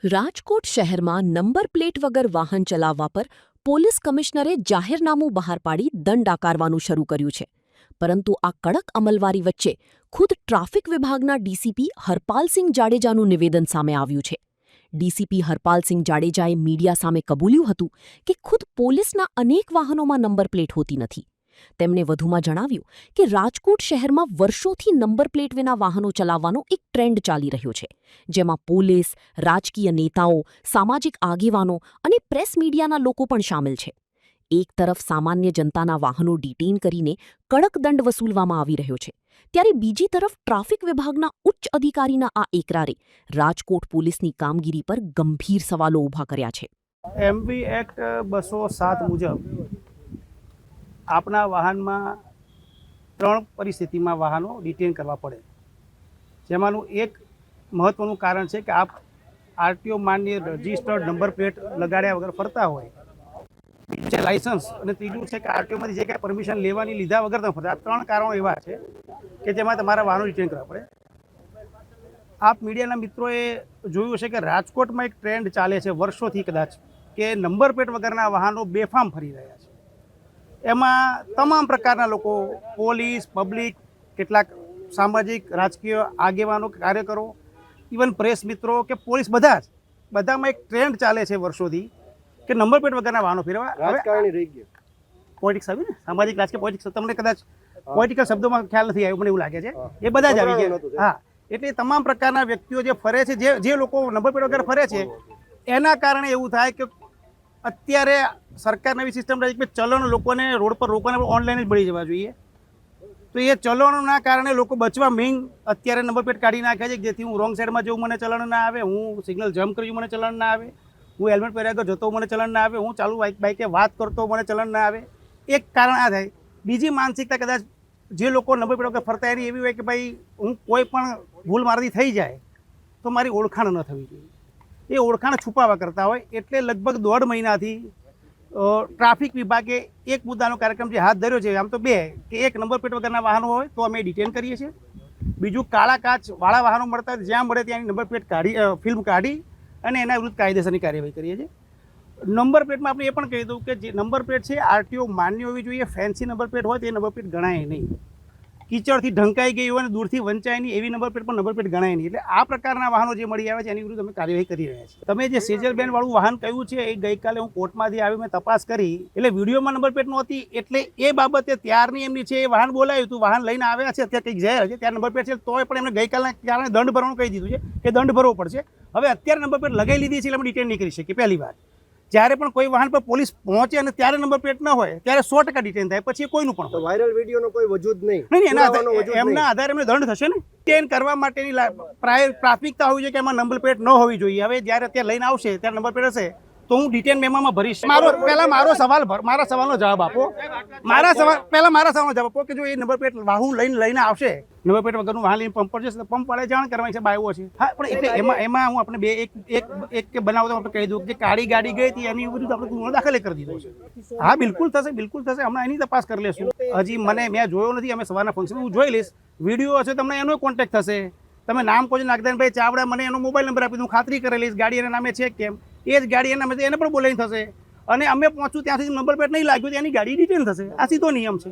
રાજકોટ શહેરમાં number plate વગર વાહન ચલાવવા પર પોલીસ કમિશનરે જાહેરનામું બહાર પાડી દંડ આકારવાનું શરૂ કર્યું છે. પરંતુ આ કડક અમલવારી વચ્ચે ખુદ ટ્રાફિક વિભાગના ડીસીપી હરપાલસિંહ જાડેજાનું નિવેદન સામે આવ્યું છે. ડીસીપી હરપાલસિંહ જાડેજાએ મીડિયા સામે કબૂલ્યું હતું કે ખુદ પોલીસના અનેક વાહનોમાં નંબર પ્લેટ હોતી નથી. તેમણે વધુમાં જણાવ્યું કે રાજકોટ શહેરમાં વર્ષોથી નંબર પ્લેટ વિના વાહનો ચલાવવાનો એક ટ્રેન્ડ ચાલી રહ્યો છે, જેમાં પોલીસ, રાજકીય નેતાઓ, સામાજિક આગેવાનો અને પ્રેસ મીડિયાના લોકો પણ સામેલ છે. એક તરફ સામાન્ય જનતાના વાહનો ડિટેઇન કરીને કડક દંડ વસૂલવામાં આવી રહ્યો છે, ત્યારે બીજી તરફ ટ્રાફિક વિભાગના ઉચ્ચ અધિકારીના આ એકરારે રાજકોટ પોલીસની કામગીરી પર ગંભીર સવાલો ઊભા કર્યા છે. એમવી એક્ટ 207 મુજબ આપના વાહનમાં 3 પરિસ્થિતિમાં વાહનો ડિટેન કરવા પડે. જેમાંનું એક મહત્વનું કારણ છે કે આપ આરટીઓ માન્ય રજિસ્ટર્ડ નંબર પ્લેટ લગાડ્યા વગર ફરતા હોય. બીજું છે લાયસન્સ, અને ત્રીજું છે કે આરટીઓમાંથી જે કાંઈ પરમિશન લેવાની લીધા વગર તમે ફરતા. આ 3 કારણો એવા છે કે જેમાં તમારા વાહનો ડિટેન કરવા પડે. આપ મીડિયાના મિત્રોએ જોયું છે કે રાજકોટમાં એક ટ્રેન્ડ ચાલે છે વર્ષોથી કદાચ, કે નંબર પ્લેટ વગરના વાહનો બેફામ ફરી રહ્યા છે. એમાં તમામ પ્રકારના લોકો, પોલીસ, પબ્લિક, કેટલાક સામાજિક રાજકીય આગેવાનો, કાર્યકરો, ઇવન પ્રેસ મિત્રો કે પોલીસ, બધામાં એક ટ્રેન્ડ ચાલે છે વર્ષોથી કે નંબર પ્લેટ વગરના વાહનો ફેરવા. રાજકારણી રહી ગયું, પોલિટિક્સ આવી ને, સામાજિક રાજકીય પોલિટિક્સ, તમને કદાચ પોલિટિકલ શબ્દોમાં ખ્યાલ નથી આવ્યો, મને એવું લાગે છે. એ બધા જ આવી ગયા. હા, એટલે તમામ પ્રકારના વ્યક્તિઓ જે ફરે છે, જે લોકો નંબર પ્લેટ વગર ફરે છે, એના કારણે એવું થાય કે અત્યારે સરકારની એવી સિસ્ટમ રહી કે ચલણ લોકોને રોડ પર રોકવાને ઓનલાઈન જ મળી જવા જોઈએ. તો એ ચલણોના કારણે લોકો બચવા અત્યારે નંબર પ્લેટ કાઢી નાખે છે, જેથી હું રોંગ સાઈડમાં જવું મને ચલણ ના આવે, હું સિગ્નલ જમ્પ કર્યું મને ચલણ ના આવે, હું હેલ્મેટ પહેર્યા વગર જતો મને ચલણ ના આવે, હું ચાલુ બાઇકે વાત કરતો મને ચલણ ના આવે. એક કારણ આ થાય. બીજી માનસિકતા કદાચ જે લોકો નંબર પ્લેટ વગર ફરતા એની એવી હોય કે ભાઈ હું કોઈ પણ ભૂલ મારાથી થઈ જાય તો મારી ઓળખાણ ન થવી જોઈએ. એ ઓળખાણ છુપાવવા કરતા હોય. એટલે લગભગ 1.5 મહિનાથી ટ્રાફિક વિભાગે એક મુદ્દાનો કાર્યક્રમ જે હાથ ધર્યો છે, આમ તો 2, કે એક નંબર પ્લેટ વગરના વાહનો હોય તો અમે ડિટેન કરીએ છીએ. બીજું, કાળા કાચવાળા વાહનો મળતા જ્યાં મળે ત્યાંની નંબર પ્લેટ ફિલ્મ કાઢી અને એના વિરુદ્ધ કાયદેસરની કાર્યવાહી કરીએ છીએ. નંબર પ્લેટમાં આપણે એ પણ કહી દઉં કે જે નંબર પ્લેટ છે આરટીઓ માન્ય હોવી જોઈએ. ફેન્સી નંબર પ્લેટ હોય તો એ નંબર પ્લેટ ગણાય નહીં. કીચડથી ઢંકાઈ ગઈ હોય અને દૂરથી વંચાય નહીં એવી નંબર પ્લેટ પણ નંબર પ્લેટ ગણાય નહીં. એટલે આ પ્રકારના વાહનો જે મળી આવે છે એની વિરુદ્ધ અમે કાર્યવાહી કરી રહ્યા છીએ. તમે જે સેજલ બેન વાળું વાહન કહ્યું છે, એ ગઈકાલે હું કોર્ટમાંથી આવી, મેં તપાસ કરી, એટલે વિડીયોમાં નંબર પ્લેટ નહોતી. એટલે એ બાબતે ત્યારની એમની છે, એ વાહન બોલાયું હતું, વાહન લઈને આવ્યા છે, અત્યારે કંઈક જાય છે, ત્યાં નંબર પ્લેટ છે, તોય પણ એમને ગઈકાલના કારણે દંડ ભરવાનું કહી દીધું છે કે દંડ ભરવો પડશે. હવે અત્યારે નંબર પ્લેટ લગાવી લીધી છે એટલે અમે ડિટેન નહીં કરી શકીએ. પહેલી વાર જ્યારે પણ કોઈ વાહન પર પોલીસ પહોંચે અને ત્યારે નંબર પ્લેટ ન હોય ત્યારે 100% ડિટેન થાય, પછી કોઈનું પણ હોય. વાયરલ વિડીયોનો કોઈ વજૂદ નહીં. એમના આધારે એમને દંડ થશે ને. ડિટેન કરવા માટેની પ્રાથમિકતા હોવી જોઈએ કે એમાં નંબર પ્લેટ ન હોવી જોઈએ. હવે જ્યારે અત્યારે લઈને આવશે ત્યારે નંબર પ્લેટ હશે તો હું ડિટેન મેમોમાં ભરીશ. મારા સવાલનો જવાબ આપો. મારા સવાલનો જવાબ આપો કે જો એ નંબર પ્લેટ વાહન લઈને આવશે, નંબર પ્લેટ વગરનું વાહન લઈને પંપ પર જશે, પંપ વાળાએ જાણ કરવાની છે, આવ્યો છે. હા, પણ એટલે એમાં હું આપણે એક બનાવતો આપણે કહી દઉં કે કાળી ગાડી ગઈ હતી એની વિરુદ્ધ આપણે ગુનો દાખલ કરી દીધો છે. હા, બિલકુલ થશે. હમણાં એની તપાસ કરી લેશું. હજી મેં જોયો નથી. અમે સવારના ફંક્શન હું જોઈ લઈશ. વિડીયો હશે તમને એનો કોન્ટેક્ટ થશે. તમે નામ કોઈ નાગદાનભાઈ ચાવડા, મને એનો મોબાઈલ નંબર આપી દઉં, ખાતરી કરી લઈશ ગાડી એના નામે છે કેમ. એ જ ગાડી એના નામે એને પણ બોલાવી થશે અને અમે પહોંચું ત્યાં સુધી નંબર પ્લેટ નહીં લાગ્યું તો એની ગાડી ડિટેન થશે. આ સીધો નિયમ છે.